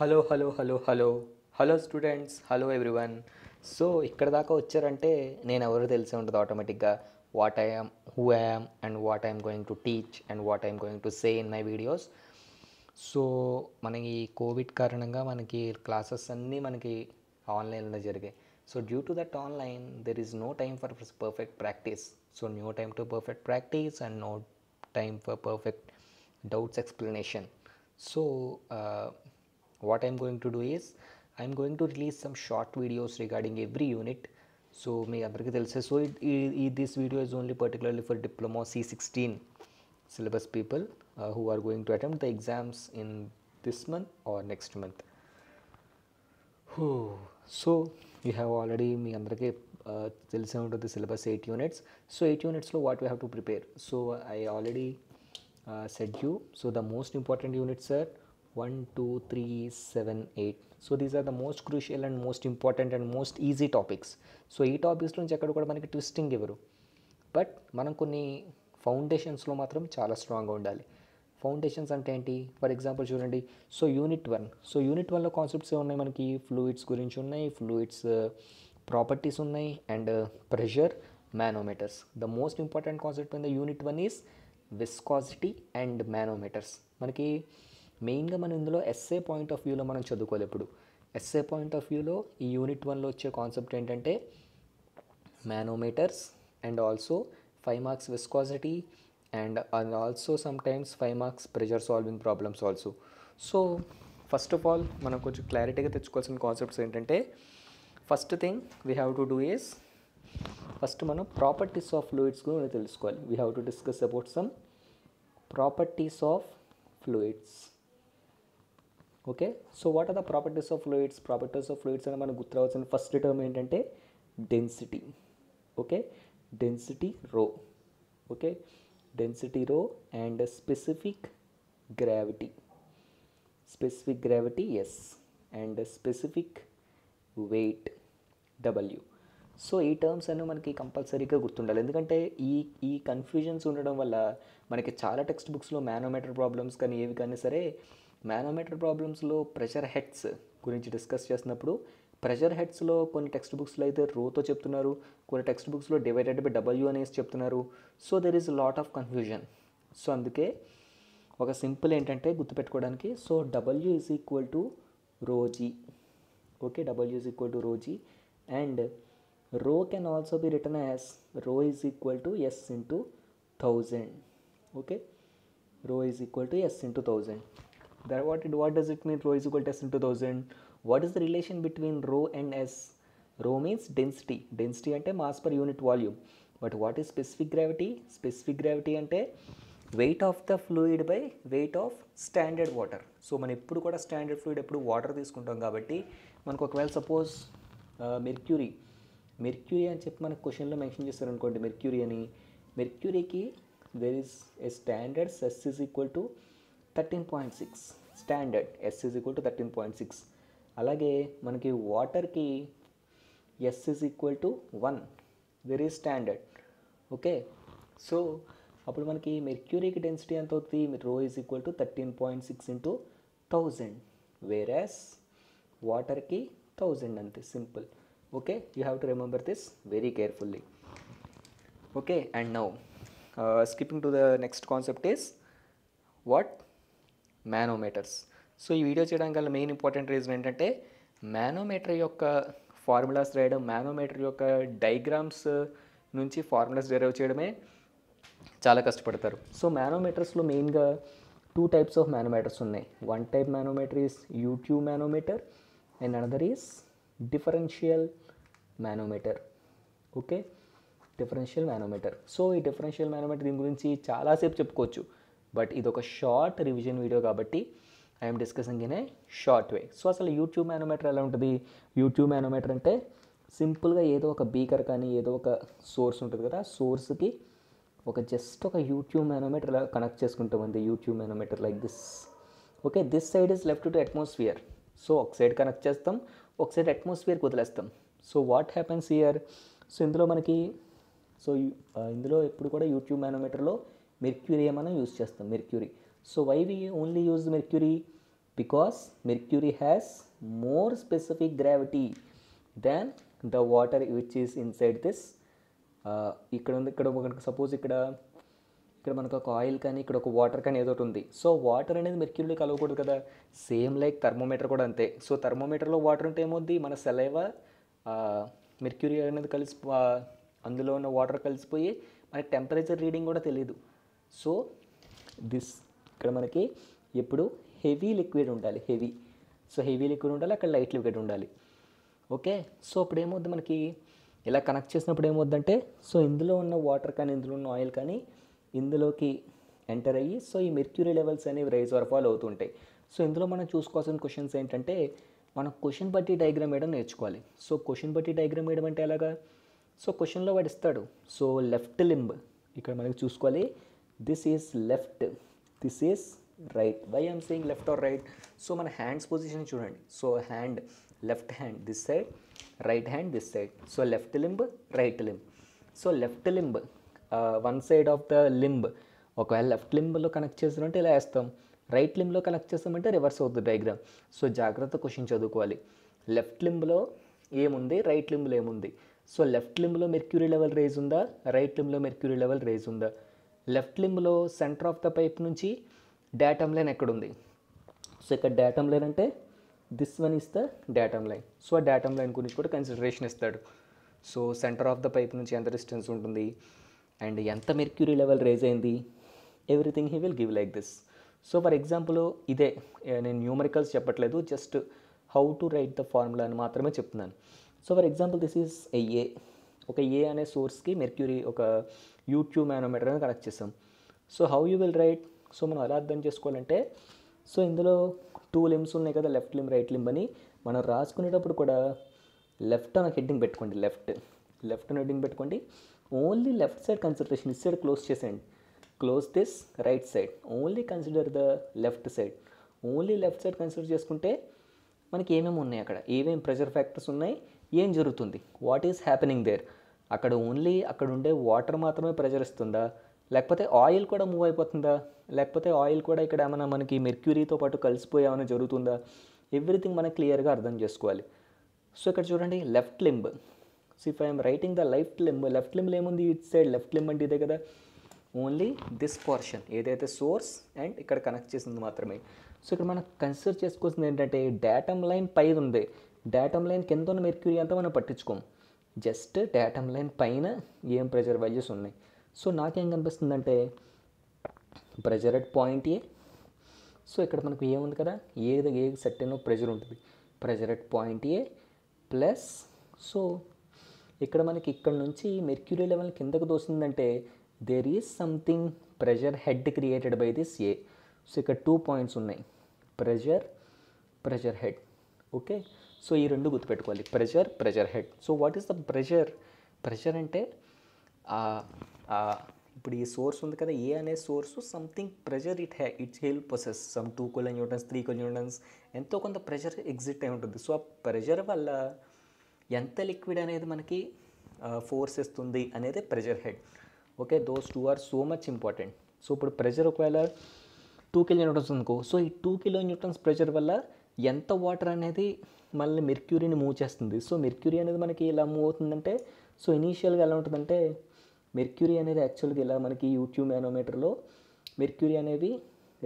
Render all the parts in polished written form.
Hello hello hello hello hello students, hello everyone. So ఇక్కడ దాకా వచ్చారంటే నేను ఎవరో తెలిసే ఉంటుంది ఆటోమేటిక్గా. What I'm, who I'm and what I'm going to teach and what I'm going to say in my videos. So మనకి Covid కారణంగా మనకి క్లాసెస్ అన్నీ మనకి ఆన్లైన్లో జరిగాయి. So due to that online there is no time for perfect practice. So no time to perfect practice and no time for perfect doubts explanation. So what I'm going to do is I'm going to release some short videos regarding every unit. So మీ అందరికీ తెలుసే. So this video is only particularly for diploma C16 syllabus people who are going to attempt the exams in this month or next month. So you have already మీ అందరికీ తెలిసే ఉంటుంది syllabus 8 units. So 8 యూనిట్స్లో what we have to prepare. So I already said you. So the most important units are 1, 2, 3, 7, 8. So these are the most crucial and most important and most easy topics. So ఈ topics నుంచి ఎక్కడ కూడా మనకి twisting ఇవ్వరు, but మనం కొన్ని ఫౌండేషన్స్లో మాత్రం చాలా స్ట్రాంగ్గా ఉండాలి. ఫౌండేషన్స్ అంటే ఏంటి? ఫర్ ఎగ్జాంపుల్ చూడండి. So unit 1. సో యూనిట్ 1లో కాన్సెప్ట్స్ ఉన్నాయి మనకి. ఫ్లూయిడ్స్ గురించి ఉన్నాయి, ఫ్లూయిడ్స్ ప్రాపర్టీస్ ఉన్నాయి, and pressure, manometers. The most important concept in the unit 1 is viscosity and manometers. మనకి మెయిన్గా మనం ఇందులో ఎస్ఏ పాయింట్ ఆఫ్ వ్యూలో మనం చదువుకోవాలి. ఇప్పుడు ఎస్ఏ పాయింట్ ఆఫ్ వ్యూలో ఈ యూనిట్ 1లో వచ్చే కాన్సెప్ట్ ఏంటంటే మానోమీటర్స్ and also 5 marks viscosity and also sometimes 5 marks pressure solving problems also. So first of all మనం కొంచెం క్లారిటీగా తెచ్చుకోవాల్సిన కాన్సెప్ట్స్ ఏంటంటే, first thing we have to do is first మనం ప్రాపర్టీస్ ఆఫ్ ఫ్లూయిడ్స్ గురించి తెలుసుకోవాలి. We have to discuss about some properties of fluids. Okay, so what are the properties of fluids? Properties of fluids అని మనకు గుర్తురావాల్సిన first term ఏంటంటే density. Okay, density rho. Okay, density rho and specific gravity. Specific gravity S, and specific wait W. So ఈ terms అన్నీ మనకి కంపల్సరీగా గుర్తుండాలి, ఎందుకంటే ఈ కన్ఫ్యూజన్స్ ఉండడం వల్ల మనకి చాలా టెక్స్ట్ బుక్స్లో మానోమీటర్ ప్రాబ్లమ్స్ కానీ ఏవి కానీ సరే, మానోమీటర్ ప్రాబ్లమ్స్లో ప్రెషర్ హెడ్స్ గురించి డిస్కస్ చేసినప్పుడు ప్రెషర్ హెడ్స్లో కొన్ని టెక్స్ట్ బుక్స్లో అయితే రోతో చెప్తున్నారు, కొన్ని టెక్స్ట్ బుక్స్లో డివైడెడ్ బై డబ్ల్యూ అనేసి చెప్తున్నారు. So there is lot of confusion. So అందుకే ఒక సింపుల్ ఏంటంటే గుర్తుపెట్టుకోవడానికి, so W is equal to rho g. Okay, W is equal to rho g and rho can also be written as rho is equal to S into 1000. Okay, rho is equal to S into 1000. What does it mean, rho is equal to S into 1000? What is the relation between rho and S? Rho means density. Density ante mass per unit volume. But what is specific gravity? Specific gravity ante weight of the fluid by weight of standard water. So మనం ఎప్పుడు కూడా standard fluid ఎప్పుడు water తీసుకుంటాం కాబట్టి మనకు ఒకవేళ suppose mercury అని చెప్పి మనకు క్వశ్చన్లో మెన్షన్ చేస్తారు అనుకోండి, మెర్క్యూరీ అని. మెర్క్యూరీకి there is a standard S is equal to 13.6. Standard S is equal to 13.6. అలాగే మనకి వాటర్కి S is equal to 1. there is standard. Okay, so అప్పుడు మనకి మెర్క్యూరీకి డెన్సిటీ ఎంత అవుతుంది? రో ఈజ్ ఈక్వల్ టు 13.6 ఇంటూ 1000, వేరాస్ వాటర్కి 1000 అంతే, simple. Okay, you have to remember this very carefully. Okay, and now skipping to the next concept is what? Manometers. So ఈ video చేయడానికి గల మెయిన్ ఇంపార్టెంట్ రీజన్ ఏంటంటే, మానోమీటర్ యొక్క ఫార్ములాస్ రాయడం, manometer యొక్క diagrams నుంచి ఫార్ములాస్ డెరైవ్ చేయడమే చాలా కష్టపడతారు. సో మానోమీటర్స్లో మెయిన్గా 2 types ఆఫ్ మానోమీటర్స్ ఉన్నాయి. One type manometer is YouTube manometer and another is differential manometer. Okay, differential manometer. So ఈ డిఫరెన్షియల్ మానోమీటర్ దీని గురించి చాలాసేపు చెప్పుకోవచ్చు, బట్ ఇది ఒక షార్ట్ రివిజన్ వీడియో కాబట్టి I'm discussing in a short way. So అసలు యూట్యూబ్ మానోమీటర్ ఎలా ఉంటుంది? యూట్యూబ్ మానోమీటర్ అంటే సింపుల్గా ఏదో ఒక బీకర్ కానీ ఏదో ఒక సోర్స్ ఉంటుంది కదా, సోర్స్కి జస్ట్ ఒక యూట్యూబ్ మానోమీటర్ ఇలా కనెక్ట్ చేసుకుంటాం అంతే. U tube manometer like this. Okay, this side is left to atmosphere. So ఒక సైడ్ కనెక్ట్ చేస్తాం, ఒక సైడ్ అట్మాస్ఫియర్కి వదిలేస్తాం. So what happens here? So ఇందులో ఎప్పుడు కూడా యూట్యూబ్ మానోమీటర్లో మెర్క్యూరీ మనం యూజ్ చేస్తాం, mercury. So why we only use mercury? because mercury has more specific gravity than the water which is inside this ఇక్కడ ఉంది. ఇక్కడ మనకు సపోజ్ ఇక్కడ మనకు ఒక ఆయిల్ కానీ ఇక్కడ ఒక వాటర్ కానీ ఏదో ఒకటి ఉంది. సో వాటర్ అనేది మెర్క్యూరీలో కలవకూడదు కదా. సేమ్ లైక్ థర్మోమీటర్ కూడా అంతే. సో థర్మోమీటర్లో వాటర్ ఉంటే ఏమవుద్ది, మన సలైవా మెర్క్యూరీ అనేది అందులో ఉన్న వాటర్ కలిసిపోయి మనకి టెంపరేచర్ రీడింగ్ కూడా తెలియదు. సో ఇక్కడ మనకి ఎప్పుడు హెవీ లిక్విడ్ ఉండాలి, హెవీ లిక్విడ్ ఉండాలి, అక్కడ లైట్ లిక్విడ్ ఉండాలి. ఓకే, సో అప్పుడు ఏమవుద్ది, మనకి ఇలా కనెక్ట్ చేసినప్పుడు ఏమవుద్దంటే, సో ఇందులో ఉన్న వాటర్ కానీ ఇందులో ఉన్న ఆయిల్ కానీ ఇందులోకి ఎంటర్ అయ్యి సో ఈ మెర్క్యూరీ లెవెల్స్ అనేవి రైజ్ ఆర్ ఫాల్ అవుతుంటాయి. సో ఇందులో మనం చూసుకోవాల్సిన క్వశ్చన్స్ ఏంటంటే, మనం క్వశ్చన్ బట్టి డయాగ్రామ్ వేయడం నేర్చుకోవాలి. సో క్వశ్చన్ బట్టి డయాగ్రామ్ వేయడం అంటే ఎలాగా, సో క్వశ్చన్లో వాడు ఇస్తాడు. సో లెఫ్ట్ లింబ్ ఇక్కడ మనకి చూసుకోవాలి, this is left, this is right. Why I'm saying left or right, so మన హ్యాండ్స్ పొజిషన్ చూడండి. So hand, left hand this side, right hand this side. So left limb, right limb. So left limb one side of the limb ఒకవేళ left లింబ్లో connect చేసినట్టే ఇలా వేస్తాం, right లింబ్లో connect చేస్తామంటే reverse అవుతుంది డయాగ్రామ్. సో జాగ్రత్త క్వశ్చన్ చదువుకోవాలి. లెఫ్ట్ లింబ్లో ఏముంది, రైట్ లింబ్లో ఏముంది. So left లింబ్లో mercury level raise ఉందా, రైట్ లింబ్లో మెర్క్యూరీ లెవెల్ రేజ్ ఉందా. లెఫ్ట్ లింబ్లో సెంటర్ ఆఫ్ ద పైప్ నుంచి డాటమ్ లైన్ ఎక్కడుంది. సో ఇక్కడ డాటమ్ లైన్ అంటే this one is the datum line. So ఆ డాటమ్ లైన్ గురించి కూడా కన్సిడరేషన్ ఇస్తాడు. So centre of the pipe నుంచి ఎంత డిస్టెన్స్ ఉంటుంది అండ్ ఎంత మెర్క్యూరీ లెవెల్ రేజ్ అయింది, everything he will give like this. So for example ఇదే, నేను న్యూమరికల్స్ చెప్పట్లేదు, just how to write the formula అని మాత్రమే చెప్తున్నాను. So for example this is a, ఒక ఏ అనే సోర్స్కి మెర్క్యూరీ ఒక U-tube మానోమీటర్ అని కనెక్ట్ చేసాం. So how you will write, so మనం ఎలా అర్థం చేసుకోవాలంటే, సో ఇందులో 2 లింబ్స్ ఉన్నాయి కదా, లెఫ్ట్ లింబ్, రైట్ లింబ్ అని. మనం రాసుకునేటప్పుడు కూడా లెఫ్ట్ అని హెడ్డింగ్ పెట్టుకోండి, లెఫ్ట్ అని హెడ్డింగ్ పెట్టుకోండి. Only left side consideration, this side close చేసేయండి, close this right side, only consider the left side. Only left side consider చేసుకుంటే మనకి ఏమేమి ఉన్నాయి, అక్కడ ఏమేమి ప్రెషర్ ఫ్యాక్టర్స్ ఉన్నాయి, ఏం జరుగుతుంది, వాట్ ఈస్ హ్యాపెనింగ్ దేర్. అక్కడ ఓన్లీ అక్కడ ఉండే వాటర్ మాత్రమే ప్రెషర్ ఇస్తుందా, లేకపోతే ఆయిల్ కూడా మూవ్ అయిపోతుందా, లేకపోతే ఆయిల్ కూడా ఇక్కడ ఏమైనా మనకి మెర్క్యూరీతో పాటు కలిసిపోయి ఏమైనా జరుగుతుందా, ఎవ్రీథింగ్ మనకు క్లియర్గా అర్థం చేసుకోవాలి. సో ఇక్కడ చూడండి left limb. So if I'm writing the left లింబ్లో ఏముంది, ఇట్ సైడ్ లెఫ్ట్ లింబ్ అంటే ఇదే కదా, ఓన్లీ దిస్ పోర్షన్ ఏదైతే సోర్స్ అండ్ ఇక్కడ కనెక్ట్ చేసింది మాత్రమే. సో ఇక్కడ మనం కన్సిడర్ చేసుకోవాల్సింది ఏంటంటే, డాటమ్ లైన్ పైన ఉంది, డాటమ్ లైన్ కింద ఉన్న మెర్క్యూరీ అంతా మనం పట్టించుకోం, జస్ట్ డాటమ్ లైన్ పైన ఏం ప్రెషర్ వాల్యూస్ ఉన్నాయి. సో నాకేం కనిపిస్తుందంటే pressure at point A. So ఇక్కడ మనకు ఏముంది కదా, ఏ సర్టెన్ ప్రెషర్ ఉంటుంది, pressure at point A plus. So ఇక్కడ మనకి ఇక్కడ నుంచి మెర్క్యూరీ లెవెల్ కిందకు దోస్తుందంటే there is something pressure head created by this A. So ఇక్కడ 2 పాయింట్స్ ఉన్నాయి, ప్రెషర్ హెడ్. ఓకే, సో ఈ రెండు గుర్తుపెట్టుకోవాలి, pressure head. So what is the pressure అంటే ఇప్పుడు ఈ సోర్స్ ఉంది కదా, ఏ అనే source something pressure it's help possess some 2 kilonewtons 3 kilonewtons ఎంతో కొంత ప్రెషర్ ఎగ్జిట్ అయి ఉంటుంది. సో ఆ ప్రెషర్ వల్ల ఎంత లిక్విడ్ అనేది మనకి ఫోర్స్ ఇస్తుంది అనేది pressure head. Okay, those 2 are so much important. So ఇప్పుడు ప్రెషర్ ఒకవేళ 2 kilonewtons అనుకో, సో ఈ 2 kilonewtons ప్రెషర్ వల్ల ఎంత వాటర్ అనేది మళ్ళీ మెర్క్యూరీని మూవ్ చేస్తుంది. సో మెర్క్యూరీ అనేది మనకి ఇలా మూవ్ అవుతుందంటే, సో ఇనీషియల్గా ఎలా ఉంటుందంటే, మెర్క్యూరీ అనేది యాక్చువల్గా ఇలా మనకి U-tube మానోమీటర్లో మెర్క్యూరీ అనేవి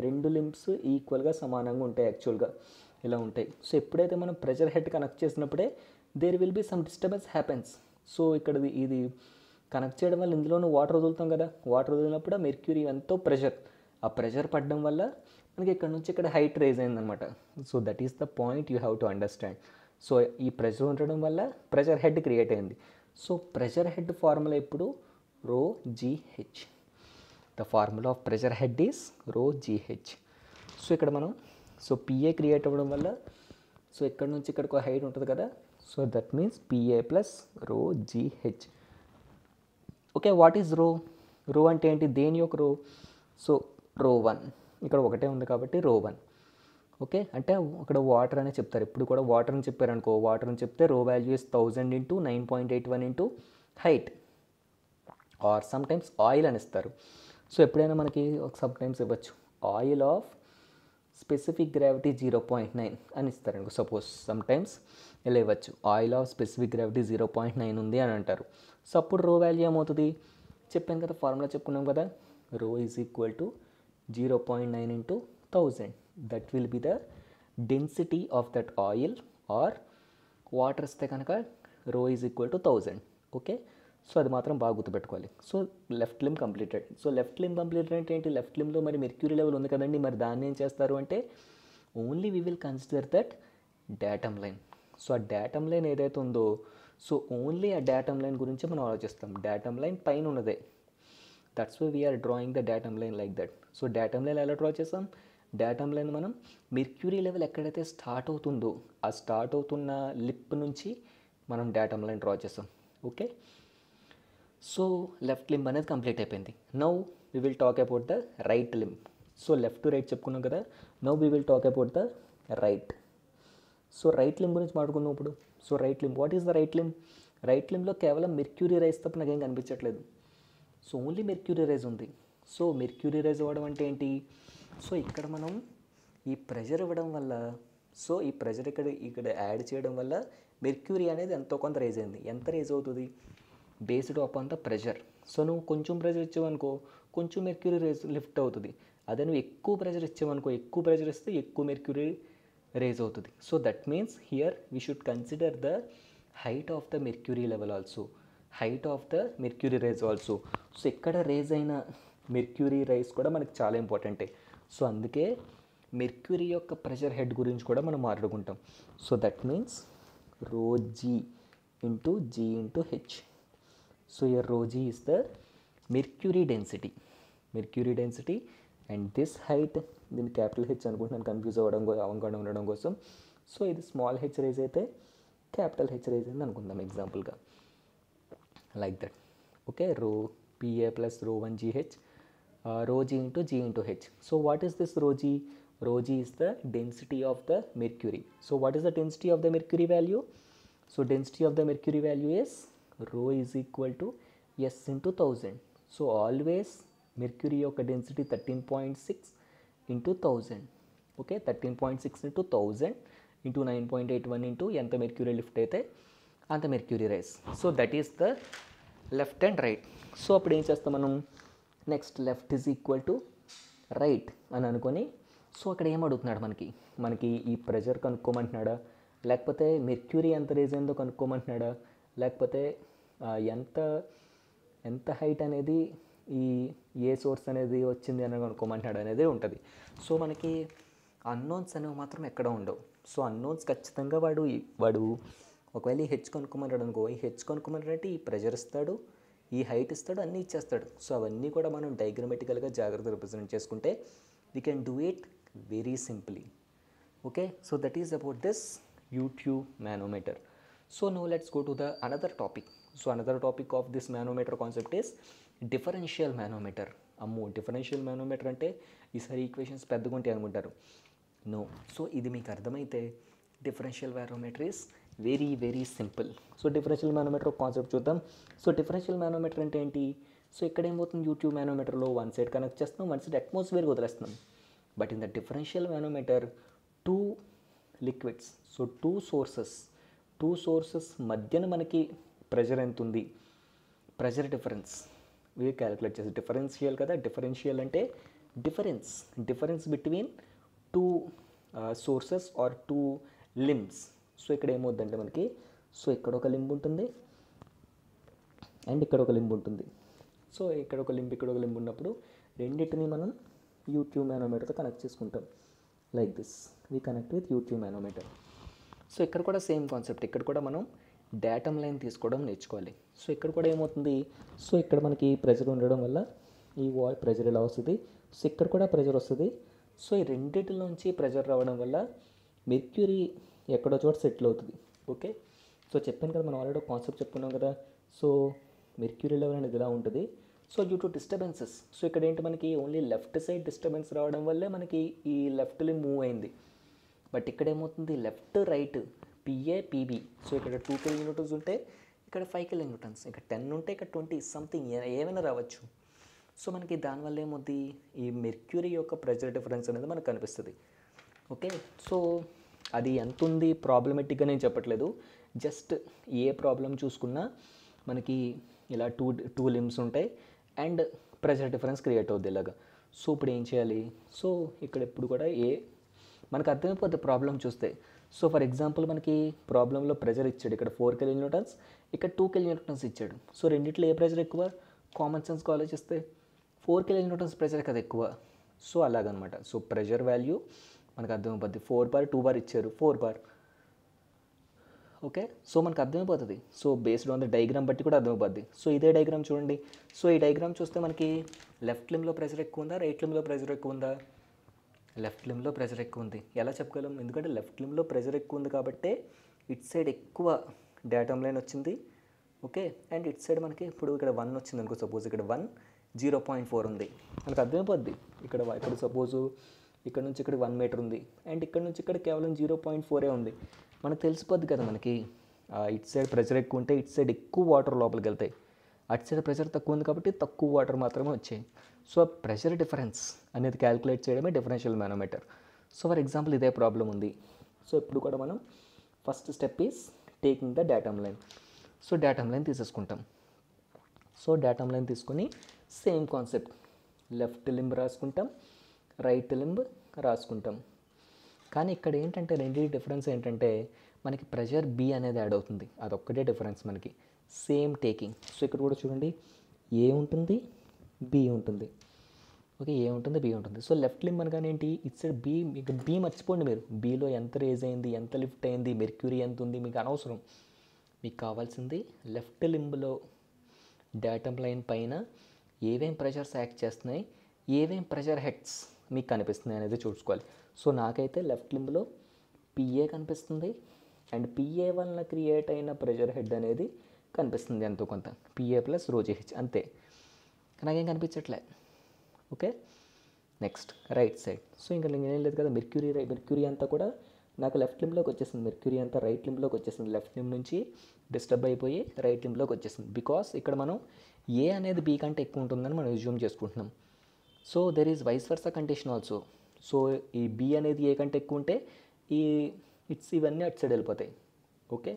2 లింబ్స్ ఈక్వల్గా సమానంగా ఉంటాయి, యాక్చువల్గా ఇలా ఉంటాయి. సో ఎప్పుడైతే మనం ప్రెషర్ హెడ్ కనెక్ట్ చేసినప్పుడే there will be some disturbance happens. So ఇక్కడ ఇది కనెక్ట్ చేయడం వల్ల ఇందులోనూ వాటర్ వదులుతాం కదా, వాటర్ వదిలినప్పుడు ఆ మెర్క్యూరీ ఎంతో ప్రెషర్, ఆ ప్రెషర్ పడడం వల్ల మనకి ఇక్కడ నుంచి ఇక్కడ హైట్ రేజ్ అయిందనమాట. So that is the point you have to understand. So ఈ ప్రెషర్ ఉండడం వల్ల ప్రెషర్ హెడ్ క్రియేట్ అయింది. సో ప్రెషర్ హెడ్ ఫార్ములా ఇప్పుడు ρGH. The formula of pressure head is ρGH. So ఇక్కడ మనం PA క్రియేట్ అవ్వడం వల్ల సో ఇక్కడ నుంచి ఇక్కడికి హైట్ ఉంటుంది కదా, so that means PA plus ρGH. Okay, what is రో అంటే ఏంటి, దేని యొక్క రో. సో ρ1 ఇక్కడ ఒకటే ఉంది కాబట్టి ρ1. ఓకే, అంటే అక్కడ వాటర్ అనే చెప్తారు, ఇప్పుడు కూడా వాటర్ అని చెప్పారనుకో, వాటర్ అని చెప్తే రో value is 1000 × 9.81 × height, or sometimes oil అని ఇస్తారు. సో ఎప్పుడైనా మనకి సమ్టైమ్స్ ఇవ్వచ్చు ఆయిల్ ఆఫ్ స్పెసిఫిక్ గ్రావిటీ 0.9 అని ఇస్తారనుకో, సపోజ్ సమ్ టైమ్స్ ఇలా ఇవ్వచ్చు, ఆయిల్ ఆఫ్ స్పెసిఫిక్ గ్రావిటీ 0.9 ఉంది అని అంటారు. సో అప్పుడు రో వాల్యూ ఏమవుతుంది, చెప్పాను కదా, ఫార్ములా చెప్పుకున్నాం కదా, rho is equal to 0.9 into 1000. That will be the density of that oil, or water ఇస్తే కనుక rho is equal to 1000. Okay, so అది మాత్రం బాగా గుర్తుపెట్టుకోవాలి. So left limb completed. So left limb completed అంటే ఏంటి, లెఫ్ట్ లిమ్లో మరి మెర్క్యూరీ లెవెల్ ఉంది కదండి, మరి దాన్ని ఏం చేస్తారు అంటే only we will consider that datum line. So ఆ డాటమ్ లైన్ ఏదైతే ఉందో, సో ఓన్లీ ఆ డాటమ్ లైన్ గురించి మనం ఆలోచిస్తాం. డాటమ్ లైన్ పైన ఉన్నదే, that's why we're drawing the datum line like that. So datum line ఎలా డ్రా చేస్తాం, డాటమ్ లైన్ మనం మెర్క్యూరీ లెవెల్ ఎక్కడైతే స్టార్ట్ అవుతుందో ఆ స్టార్ట్ అవుతున్న లిప్ నుంచి మనం డాటమ్ లైన్ డ్రా చేస్తాం. ఓకే, సో లెఫ్ట్ లింబ్ అనేది కంప్లీట్ అయిపోయింది. Now we will talk about the right limb. So left to right చెప్పుకున్నాం కదా, now we will talk about the right. So right limb గురించి మాట్లాడుకుందాం ఇప్పుడు. So right limb, what is the right limb? Right లింబ్లో కేవలం mercury rise తప్ప నాకేం కనిపించట్లేదు. సో ఓన్లీ మెర్క్యూరీ రైజ్ ఉంది. సో మెర్క్యూరీ రైజ్ అవ్వడం అంటే ఏంటి, సో ఇక్కడ మనం ఈ ప్రెషర్ ఇవ్వడం వల్ల, సో ఈ ప్రెషర్ ఇక్కడ యాడ్ చేయడం వల్ల మెర్క్యూరీ అనేది ఎంతో కొంత రైజ్ అయింది. ఎంత రైజ్ అవుతుంది, based upon the pressure. So నువ్వు కొంచెం ప్రెషర్ ఇచ్చావనుకో కొంచెం మెర్క్యూరీ రైజ్ లిఫ్ట్ అవుతుంది. అదే నువ్వు ఎక్కువ ప్రెషర్ ఇచ్చావనుకో, ఎక్కువ ప్రెషర్ ఇస్తే ఎక్కువ మెర్క్యూరీ రైజ్ అవుతుంది. So that means here we should consider the height of the mercury level also, height of the mercury rise also. సో ఇక్కడ రైజ్ అయిన మెర్క్యూరీ రైజ్ కూడా మనకి చాలా ఇంపార్టెంటే. సో అందుకే మెర్క్యూరీ యొక్క ప్రెషర్ హెడ్ గురించి కూడా మనం మాట్లాడుకుంటాం. So that means rho g into g into h. So here rho g is the mercury density, and this height దీన్ని క్యాపిటల్ హెచ్ అనుకుంటున్నాను కన్ఫ్యూజ్ అవ్వకుండా ఉండడం కోసం. సో ఇది స్మాల్ హెచ్ రైజ్ అయితే క్యాపిటల్ హెచ్ రైజ్ అయింది అనుకుందాం ఎగ్జాంపుల్గా, like that. Okay, rho pa plus rho 1 gh, rho g into g into h. So what is this rho g? Rho g is the density of the mercury. So what is the density of the mercury value? So density of the mercury value is rho is equal to S into 1000. So always mercury యొక్క density 13.6 into 1000. Okay, 13.6 into 1000 into 9.81 into ఎంత mercury lift అయితే అంత mercury rise. So that is the left and right. So అప్పుడు ఏం చేస్తాం మనం, next left is equal to right అని అనుకొని, సో అక్కడ ఏం అడుగుతున్నాడు మనకి ఈ ప్రెషర్ కనుక్కోమంటున్నాడా, లేకపోతే మెర్క్యూరీ ఎంత రేజ్ అయిందో కనుక్కోమంటున్నాడా, లేకపోతే ఎంత హైట్ అనేది ఏ సోర్స్ అనేది వచ్చింది అని కనుక్కోమంటున్నాడు అనేది ఉంటుంది. సో మనకి అన్నోన్స్ అనేవి మాత్రం ఎక్కడ ఉండవు. సో అన్నోన్స్ ఖచ్చితంగా వాడు ఒకవేళ ఈ హెచ్ కనుక్కోమంటాడు అనుకో, ఈ హెచ్ కనుక్కోమంటాడంటే ఈ ప్రెషర్ ఇస్తాడు, ఈ హైట్ ఇస్తాడు, అన్నీ ఇచ్చేస్తాడు. సో అవన్నీ కూడా మనం డయాగ్రమాటికల్గా జాగ్రత్తగా రిప్రజెంట్ చేసుకుంటే we can do it very simply. Okay, so that is about this U-tube manometer. So now let's go to the another topic. So another topic of this manometer concept is differential manometer. అమ్మో, differential manometer అంటే ఈసారి equations పెద్దగా ఉంటాయి అనుకుంటారు. No, so ఇది మీకు అర్థమైతే differential manometer is very very simple. So differential manometer concept చూద్దాం. సో డిఫరెన్షియల్ మానోమీటర్ అంటే ఏంటి, సో ఇక్కడ ఏమవుతుంది, యూట్యూబ్ మానోమీటర్లో వన్ సైడ్ కనెక్ట్ చేస్తున్నాం, వన్ సైడ్ అట్మాస్ఫియర్కి వదిలేస్తున్నాం. But in the differential manometer two liquids, so two sources మధ్యన మనకి ప్రెషర్ ఎంత ఉంది, ప్రెషర్ డిఫరెన్స్ ఇవి క్యాలిక్యులేట్ చేసి, డిఫరెన్షియల్ కదా, డిఫరెన్షియల్ అంటే difference between two sources or two limbs. So ఇక్కడ ఏమవుతుందంటే మనకి, సో ఇక్కడ ఒక లింబ్ ఉంటుంది అండ్ ఇక్కడ ఒక లింబ్ ఉంటుంది. సో ఇక్కడ ఒక లింబ్ ఉన్నప్పుడు రెండింటిని మనం యూట్యూబ్ మానోమీటర్తో కనెక్ట్ చేసుకుంటాం. Like this we connect with YouTube manometer. So ఇక్కడ కూడా సేమ్ కాన్సెప్ట్, ఇక్కడ కూడా మనం డాటమ్ లైన్ తీసుకోవడం నేర్చుకోవాలి. సో ఇక్కడ కూడా ఏమవుతుంది, సో ఇక్కడ మనకి ప్రెషర్ ఉండడం వల్ల ఈ ప్రెషర్ ఇలా వస్తుంది, సో ఇక్కడ కూడా ప్రెషర్ వస్తుంది. సో ఈ రెండింటిలోంచి ప్రెషర్ రావడం వల్ల మెర్క్యూరీ ఎక్కడో చోట సెటిల్ అవుతుంది. ఓకే, సో చెప్పాను కదా, మనం ఆల్రెడీ కాన్సెప్ట్ చెప్పుకున్నాం కదా. సో మెర్క్యూరీ లెవెల్ అనేది ఇలా ఉంటుంది. So due to disturbances, so ఇక్కడ ఏంటి మనకి ఓన్లీ లెఫ్ట్ సైడ్ డిస్టర్బెన్స్ రావడం వల్లే మనకి ఈ లెఫ్ట్ లింబ్ మూవ్ అయింది. బట్ ఇక్కడ ఏమవుతుంది, left right PA PB, so ఇక్కడ 2 kN ఉంటే ఇక్కడ 5 kN, ఇక్కడ 10 ఉంటే ఇక్కడ 20 సంథింగ్ ఏమైనా రావచ్చు. సో మనకి దానివల్ల ఏమవుతుంది, ఈ మెర్క్యూరీ యొక్క ప్రెషర్ డిఫరెన్స్ అనేది మనకు కనిపిస్తుంది. ఓకే. సో అది ఎంత ఉంది ప్రాబ్లమెటిక్గా నేను చెప్పట్లేదు, జస్ట్ ఏ ప్రాబ్లం చూసుకున్నా మనకి ఇలా టూ లిమ్స్ ఉంటాయి అండ్ ప్రెషర్ డిఫరెన్స్ క్రియేట్ అవుద్ది ఇలాగా. సో ఇప్పుడు ఏం చేయాలి? సో ఇక్కడ ఎప్పుడు కూడా మనకు అర్థమైపోద్ది ప్రాబ్లం చూస్తే. సో ఫర్ ఎగ్జాంపుల్ మనకి ప్రాబ్లంలో ప్రెషర్ ఇచ్చాడు, ఇక్కడ 4 కిలో న్యూటన్స్, ఇక్కడ 2 కిలో న్యూటన్స్ ఇచ్చాడు. సో రెండిట్లో ఏ ప్రెషర్ ఎక్కువ? కామన్ సెన్స్గా ఆలోచిస్తే 4 కిలో న్యూటన్స్ ప్రెషర్ కదా ఎక్కువ. సో అలాగనమాట. సో ప్రెషర్ వాల్యూ మనకు అర్థమైపోద్ది. 4 బార్ 2 బార్ ఇచ్చారు, 4 బార్. ఓకే. సో మనకు అర్థమైపోతుంది. So based on the diagram బట్టి కూడా అర్థమైపోద్ది. సో ఇదే డయాగ్రామ్ చూడండి. సో ఈ డయాగ్రామ్ చూస్తే మనకి లెఫ్ట్ లిమ్లో ప్రెషర్ ఎక్కువ ఉందా, రైట్ లిమ్లో ప్రెషర్ ఎక్కువ ఉందా? లెఫ్ట్ లిమ్లో ప్రెషర్ ఎక్కువ ఉంది. ఎలా చెప్పగలం? ఎందుకంటే లెఫ్ట్ లిమ్లో ప్రెషర్ ఎక్కువ ఉంది కాబట్టి ఇట్ సైడ్ ఎక్కువ డేటమ్ లైన్ వచ్చింది. ఓకే. అండ్ ఇట్ సైడ్ మనకి ఇప్పుడు ఇక్కడ 1 వచ్చింది అనుకో, సపోజ్ ఇక్కడ 1 0.4 ఉంది. మనకు అర్థమైపోద్ది. ఇక్కడ సపోజు ఇక్కడ నుంచి ఇక్కడ 1 మీటర్ ఉంది అండ్ ఇక్కడ నుంచి ఇక్కడ కేవలం 0.4 ఉంది. మనకు తెలిసిపోద్ది కదా మనకి ఇట్ సైడ్ ప్రెషర్ ఎక్కువ ఉంటే ఇట్ సైడ్ ఎక్కువ వాటర్ లోపలికి వెళ్తాయి, అటు సైడ్ ప్రెషర్ తక్కువ ఉంది కాబట్టి తక్కువ వాటర్ మాత్రమే వచ్చాయి. సో ఆ ప్రెషర్ డిఫరెన్స్ అనేది క్యాలిక్యులేట్ చేయడమే differential manometer. So for example ఇదే ప్రాబ్లం ఉంది. సో ఇప్పుడు కూడా మనం first step is taking the datum line. So datum line తీసేసుకుంటాం. సో డేటమ్ లైన్ తీసుకొని సేమ్ కాన్సెప్ట్, లెఫ్ట్ లింబ్ రాసుకుంటాం, రైట్ లింబ్ రాసుకుంటాం. కానీ ఇక్కడ ఏంటంటే రెండింటి డిఫరెన్స్ ఏంటంటే మనకి ప్రెషర్ బి అనేది యాడ్ అవుతుంది, అదొక్కటే డిఫరెన్స్ మనకి. Same taking. సో ఇక్కడ కూడా చూడండి, ఏ ఉంటుంది, బి ఉంటుంది. ఓకే, ఏ ఉంటుంది, బి ఉంటుంది. సో లెఫ్ట్ లింబ్ అనగానే ఏంటి, ఇట్ సైడ్ బి. మీకు బి మర్చిపోండి, మీరు బీలో ఎంత రేజ్ అయింది, ఎంత లిఫ్ట్ అయింది, మెర్క్యూరీ ఎంత ఉంది మీకు అనవసరం. మీకు కావాల్సింది లెఫ్ట్ లింబ్లో డేటమ్ లైన్ పైన ఏవేం ప్రెషర్స్ యాక్ట్ చేస్తున్నాయి, ఏవేం ప్రెషర్ హెడ్స్ మీకు కనిపిస్తున్నాయి అనేది చూసుకోవాలి. సో నాకైతే లెఫ్ట్ లింబ్లో పిఏ కనిపిస్తుంది అండ్ పిఏ వలన క్రియేట్ అయిన ప్రెషర్ హెడ్ అనేది కనిపిస్తుంది ఎంతో కొంత, పిఏ ప్లస్ రోజీహెచ్ అంతే. నాకేం కనిపించట్లే. Okay, next right side. So ఇంకా ఏం లేదు కదా, మెర్క్యూరీ అంతా కూడా నాకు లెఫ్ట్ లింబ్లోకి వచ్చేసింది. మెర్క్యూరీ అంతా రైట్ లింబ్లోకి వచ్చేసింది. లెఫ్ట్ లింబ్ నుంచి డిస్టర్బ్ అయిపోయి రైట్ లింబ్లోకి వచ్చేసింది. బికాస్ ఇక్కడ మనం ఏ అనేది బీ కంటే ఎక్కువ ఉంటుందని మనం అజ్యూమ్ చేసుకుంటున్నాం. So there is vice versa condition also. So ఈ బి అనేది ఏ కంటే ఎక్కువ ఉంటే ఇవన్నీ అటు సైడ్ వెళ్ళిపోతాయి. ఓకే,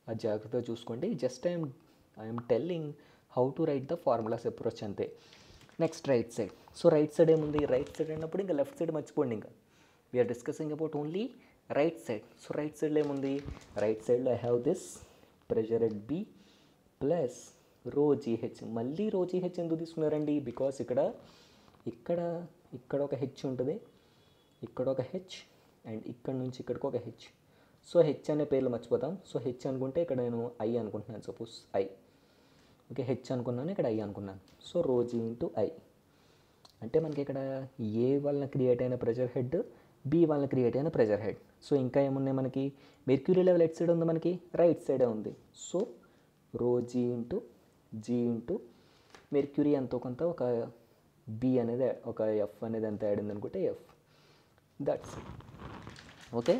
అది జాగ్రత్తగా చూసుకోండి. Just I'm telling how to write the formulas approach అంతే. Next right side. So right side ఏముంది, రైట్ సైడ్ అన్నప్పుడు ఇంకా లెఫ్ట్ సైడ్ మర్చిపోండి. ఇంకా we're discussing about only right side. So రైట్ సైడ్లో ఏముంది, రైట్ సైడ్లో I have this pressure at B plus rho g h. మళ్ళీ రో జీహెచ్ ఎందుకు తీసుకున్నారండి, బికాస్ ఇక్కడ ఒక హెచ్ ఉంటుంది, ఇక్కడ ఒక హెచ్ అండ్ ఇక్కడ నుంచి ఇక్కడికి ఒక హెచ్. సో హెచ్ అనే పేర్లు మర్చిపోతాం. సో హెచ్ అనుకుంటే ఇక్కడ నేను ఐ అనుకుంటున్నాను, సపోజ్ ఐ. ఓకే, హెచ్ అనుకున్నాను, ఇక్కడ ఐ అనుకున్నాను. సో రోజీ ఇంటూ ఐ అంటే మనకి ఇక్కడ ఏ వలన క్రియేట్ అయిన ప్రెషర్ హెడ్, బి వలన క్రియేట్ అయిన ప్రెషర్ హెడ్. సో ఇంకా ఏమున్నాయి మనకి, మెర్క్యూరీ లెవెల్ ఎట్ సైడ్ ఉంది మనకి, రైట్ సైడే ఉంది. So rho g into g into mercury ఎంతో కొంత ఒక బి అనేది ఒక ఎఫ్ అనేది ఎంత యాడ్ ఉంది అనుకుంటే F, that's. Okay,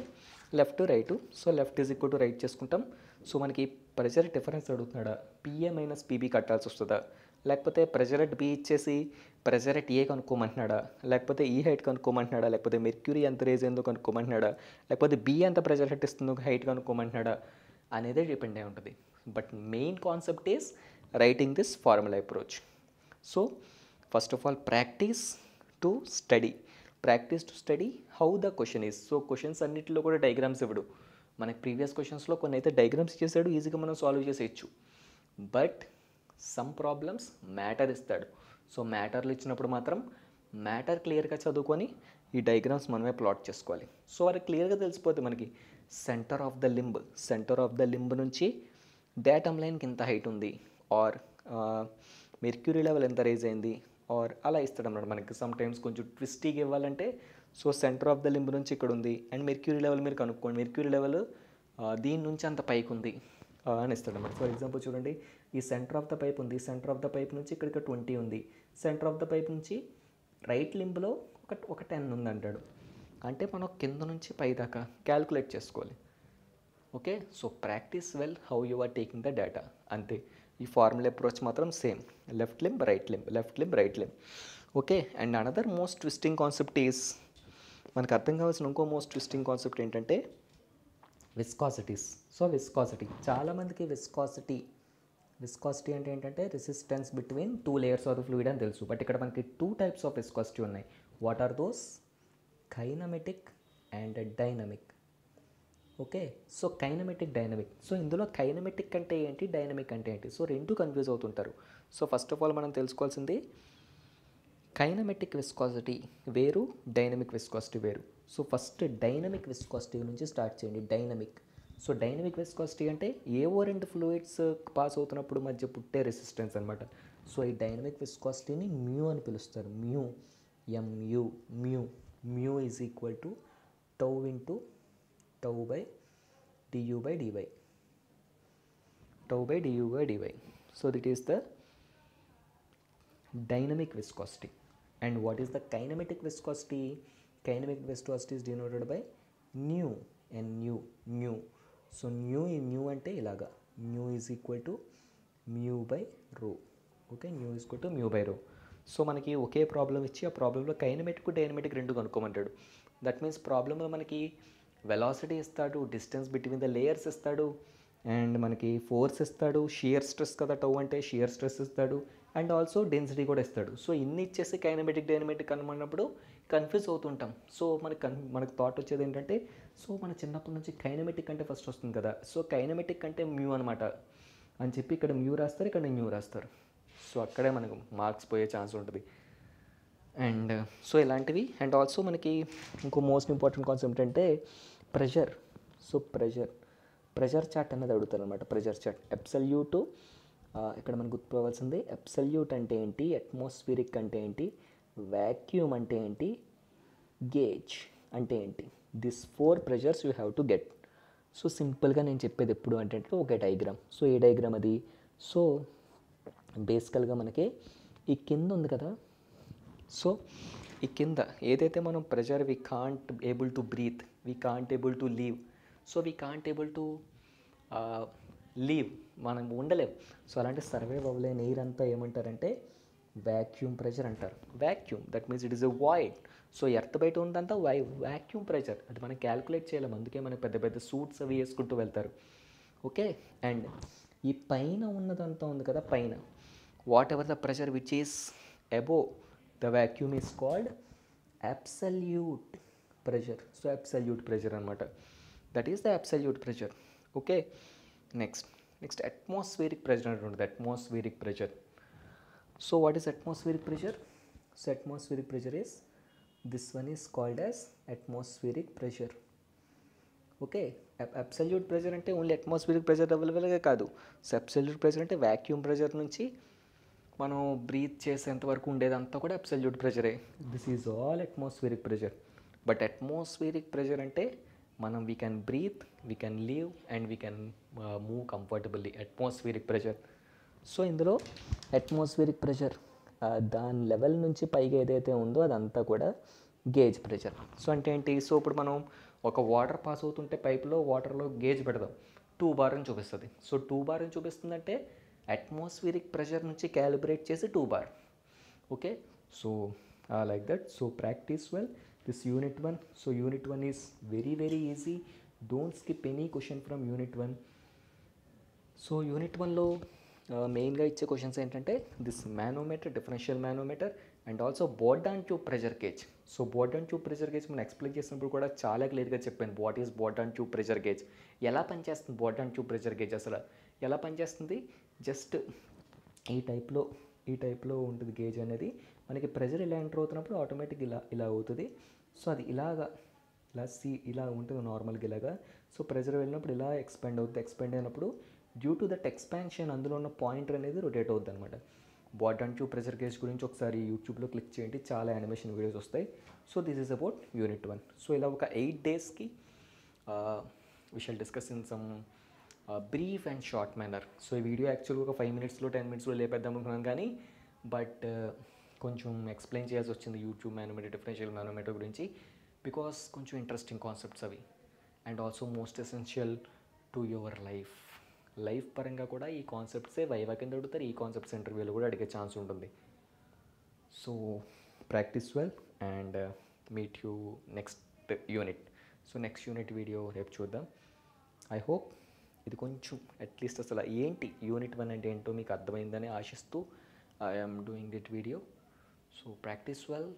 left right. So left is equal to right చేసుకుంటాం. సో మనకి ప్రెషర్ డిఫరెన్స్ అడుగుతున్నాడా, పిఏ మైనస్ పీబీ కట్టాల్సి వస్తుందా, లేకపోతే ప్రెషర్ ఎట్ బి ఇచ్చేసి ప్రెషర్ ఎట్ ఏ కనుక్కోమంటున్నాడా, లేకపోతే ఈ హైట్ కనుక్కోమంటున్నాడా, లేకపోతే మెర్క్యూరీ ఎంత రేజ్ ఏందో కనుక్కోమంటున్నాడా, లేకపోతే బి ఎంత ప్రెషర్ హెట్ ఇస్తుందో హైట్ కనుక్కోమంటున్నాడా అనేదే డిపెండ్ అయి ఉంటుంది. But main concept is writing this formula approach. So first of all practice to study how the question is. So questions అన్నింటిలో కూడా డయాగ్రామ్స్ ఇవ్వడు మనకి. ప్రీవియస్ క్వశ్చన్స్లో కొన్ని అయితే డయాగ్రామ్స్ ఇచ్చేసాడు, ఈజీగా మనం సాల్వ్ చేసేయచ్చు. బట్ సమ్ ప్రాబ్లమ్స్ మ్యాటర్ ఇస్తాడు. సో మ్యాటర్లు ఇచ్చినప్పుడు మాత్రం మ్యాటర్ క్లియర్గా చదువుకొని ఈ డయాగ్రామ్స్ మనమే ప్లాట్ చేసుకోవాలి. సో అది క్లియర్గా తెలిసిపోతుంది మనకి. సెంటర్ ఆఫ్ ద లింబ్ నుంచి డేటమ్ లైన్కి ఎంత హైట్ ఉంది, ఆర్ మెర్క్యూరీ లెవెల్ ఎంత రేజ్ అయింది, ఆర్ అలా ఇస్తాడు అన్నమాట మనకి. సమ్ టైమ్స్ కొంచెం ట్విస్టీగా ఇవ్వాలంటే so centre of the limb నుంచి ఇక్కడ ఉంది అండ్ మెర్క్యూరీ లెవెల్ మీరు కనుక్కోండి, మెర్క్యూరీ లెవెల్ దీని నుంచి అంత పైకి ఉంది అని ఇస్తాడు అన్నమాట. ఫర్ ఎగ్జాంపుల్ చూడండి, ఈ సెంటర్ ఆఫ్ ద పైప్ ఉంది, సెంటర్ ఆఫ్ ద పైప్ నుంచి ఇక్కడికి 20 ఉంది, సెంటర్ ఆఫ్ ద పైప్ నుంచి రైట్ లింబ్లో ఒక 10 ఉంది అంటాడు. అంటే మనం కింద నుంచి పై దాకా క్యాల్కులేట్ చేసుకోవాలి. Okay, so practice well how you are taking the data అంతే. ఈ ఫార్ములా అప్రోచ్ మాత్రం same, left limb right limb. Okay, and another most twisting concept is మనకు అర్థం కావాల్సిన ఇంకో మోస్ట్ ట్విస్టింగ్ కాన్సెప్ట్ ఏంటంటే విస్కాసిటీస్. సో విస్కాసిటీ, చాలామందికి విస్కాసిటీ అంటే ఏంటంటే resistance between two layers of the fluid అని తెలుసు. బట్ ఇక్కడ మనకి టూ టైప్స్ ఆఫ్ విస్కాసిటీ ఉన్నాయి. What are those? Kinematic and dynamic. Okay, so kinematic, dynamic. So ఇందులో కైనమెటిక్ అంటే ఏంటి, డైనమిక్ అంటే ఏంటి? సో రెండు కన్ఫ్యూజ్ అవుతుంటారు. సో ఫస్ట్ ఆఫ్ ఆల్ మనం తెలుసుకోవాల్సింది కైనమెటిక్ విస్కాసిటీ వేరు, డైనమిక్ విస్కాసిటీ వేరు. సో ఫస్ట్ డైనమిక్ విస్కాసిటీ నుంచి స్టార్ట్ చేయండి. డైనమిక్. సో డైనమిక్ విస్కాసిటీ అంటే ఏవో రెండు ఫ్లూయిడ్స్ పాస్ అవుతున్నప్పుడు మధ్య పుట్టే రెసిస్టెన్స్ అనమాట. సో ఈ డైనమిక్ విస్కాసిటీని మ్యూ అని పిలుస్తారు. Mu, Mu, mu. Mu is equal to tau into tau by du by dy. Tau by du by dy. So that is the dynamic viscosity. And what is the kinematic viscosity? Kinematic viscosity is denoted by nu, nu, nu. So nu ante ilaga, nu is equal to mu by rho. Okay, nu is equal to mu by rho. So మనకి ఒకే problem ఇచ్చి ఆ ప్రాబ్లంలో kinematic, Dynamatic రెండు కనుక్కోమంటాడు. That means ప్రాబ్లంలో మనకి velocity ఇస్తాడు, distance between the layers ఇస్తాడు, and మనకి ఫోర్స్ ఇస్తాడు, షియర్ స్ట్రెస్ కదా టౌ అంటే, షియర్ స్ట్రెస్ ఇస్తాడు, అండ్ ఆల్సో డెన్సిటీ కూడా ఇస్తాడు. సో ఇన్ని ఇచ్చేసి కైనమెటిక్, డైనమెటిక్ అనుకున్నప్పుడు కన్ఫ్యూజ్ అవుతుంటాం. సో మనకు థాట్ వచ్చేది ఏంటంటే, సో మన చిన్నప్పటి నుంచి కైనమెటిక్ అంటే ఫస్ట్ వస్తుంది కదా, సో కైనమెటిక్ అంటే మ్యూ అనమాట అని చెప్పి ఇక్కడ మ్యూ రాస్తారు, ఇక్కడ న్యూ రాస్తారు. సో అక్కడే మనకు మార్క్స్ పోయే ఛాన్స్ ఉంటుంది. అండ్ సో ఇలాంటివి. అండ్ ఆల్సో మనకి ఇంకో మోస్ట్ ఇంపార్టెంట్ కాన్సెప్ట్ అంటే ప్రెషర్. సో ప్రెషర్ చార్ట్ అనేది అడుగుతారు అనమాట. ప్రెషర్ చార్ట్ అబ్సల్యూట్, ఇక్కడ మనకు గుర్తుకోవాల్సింది అబ్సల్యూట్ అంటే ఏంటి, అట్మాస్ఫిరిక్ అంటే ఏంటి, వ్యాక్యూమ్ అంటే ఏంటి, గేజ్ అంటే ఏంటి. This 4 pressures you have to get. So సింపుల్గా నేను చెప్పేది ఎప్పుడు అంటే ఒక డయాగ్రామ్. సో ఏ డయాగ్రామ్ అది? సో బేసికల్గా మనకి ఈ కింద ఉంది కదా, సో ఈ కింద ఏదైతే మనం pressure we can't able to breathe, we can't able to leave, so we can't able to leave, మనం ఉండలేం. సో అలాంటి సర్వైవ్ అవ్వలేని ఎయిర్ అంతా ఏమంటారంటే వ్యాక్యూమ్ ప్రెషర్ అంటారు. Vacuum, that means it is a void. So earth బయట ఉందంతా vacuum pressure, అది మనం calculate చేయలేము. అందుకే మనకి పెద్ద పెద్ద సూట్స్ అవి వేసుకుంటూ వెళ్తారు. ఓకే, అండ్ ఈ పైన ఉన్నదంతా ఉంది కదా, పైన whatever the pressure which is above the vacuum is called absolute pressure. So absolute pressure అనమాట, that is the absolute pressure. Okay, next atmospheric pressure అంటే ఉంటుంది. Atmospheric pressure. So what is atmospheric pressure? So atmospheric pressure is, this one is called as atmospheric pressure. Okay, absolute pressure అంటే only atmospheric pressure అవైలబుల్గా కాదు. So absolute pressure అంటే vacuum pressure నుంచి మనం breathe చేసేంత వరకు ఉండేదంతా కూడా అబ్సల్యూట్ ప్రెషరే. This is all atmospheric pressure. But atmospheric pressure అంటే మనం we can breathe, we can live and we can move comfortably. Atmospheric pressure. So ఇందులో అట్మాస్ఫియరిక్ ప్రెషర్ దాని లెవెల్ నుంచి పైగా ఏదైతే ఉందో అదంతా కూడా గేజ్ ప్రెషర్. సో అంటే ఏంటి? సో ఇప్పుడు మనం ఒక వాటర్ పాస్ అవుతుంటే పైప్లో వాటర్లో గేజ్ పెడదాం, 2 బార్ అని చూపిస్తుంది. సో 2 బార్ అని చూపిస్తుందంటే అట్మాస్ఫియరిక్ ప్రెషర్ నుంచి క్యాలిబ్రేట్ చేసి 2 bar. Okay, so like that. So practice well this unit 1. So unit 1 is very very easy. Don't skip any question from unit 1. So unit 1లో మెయిన్గా ఇచ్చే క్వశ్చన్స్ ఏంటంటే this manometer, differential manometer and also Bourdon tube pressure gauge. So Bourdon tube pressure gauge మనం explain చేసినప్పుడు కూడా చాలా క్లియర్గా చెప్పాను. What is Bourdon tube pressure gauge, ఎలా పనిచేస్తుంది బోర్డాన్ ట్యూబ్ ప్రెషర్ గేజ్, అసలు ఎలా పనిచేస్తుంది? జస్ట్ ఈ టైప్లో ఉంటుంది గేజ్ అనేది. మనకి ప్రెషర్ ఇలా ఎంటర్ అవుతున్నప్పుడు ఆటోమేటిక్ ఇలా అవుతుంది. సో అది ఇలా ఉంటుంది నార్మల్గా ఇలాగా. సో ప్రెషర్ వెళ్ళినప్పుడు ఇలా ఎక్స్పాండ్ అవుతుంది. ఎక్స్పాండ్ అయినప్పుడు డ్యూ టు దట్ ఎక్స్పాన్షన్ అందులో ఉన్న పాయింటర్ అనేది రొటేట్ అవుతుంది అనమాట. బోర్డాన్ ట్యూబ్ ప్రెషర్ గేజ్ గురించి ఒకసారి యూట్యూబ్లో క్లిక్ చేయండి, చాలా యానిమేషన్ వీడియోస్ వస్తాయి. So this is about unit 1. So ఇలా ఒక 8 డేస్కి we shall discuss in some brief and short manner. So ఈ వీడియో యాక్చువల్గా ఒక 5 మినిట్స్లో 10 మినిట్స్లో లేపేద్దాం అనుకున్నాను, కానీ బట్ కొంచెం ఎక్స్ప్లెయిన్ చేయాల్సి వచ్చింది యూట్యూబ్ మానోమీటర్, డిఫరెన్షియల్ మానోమీటర్ గురించి, బికాస్ కొంచెం ఇంట్రెస్టింగ్ కాన్సెప్ట్స్ అవి and also most essential to your life పరంగా కూడా ఈ కాన్సెప్ట్సే వైవా కింద అడుగుతారు. ఈ కాన్సెప్ట్స్ ఇంటర్వ్యూలో కూడా అడిగే ఛాన్స్ ఉంటుంది. So practice well and meet you next unit. So next unit video రేపు చూద్దాం. ఐ హోప్ ఇది కొంచెం అట్లీస్ట్ అసలు ఏంటి యూనిట్ 1 అంటే ఏంటో మీకు అర్థమైందని ఆశిస్తూ I'm doing this video. So practice well.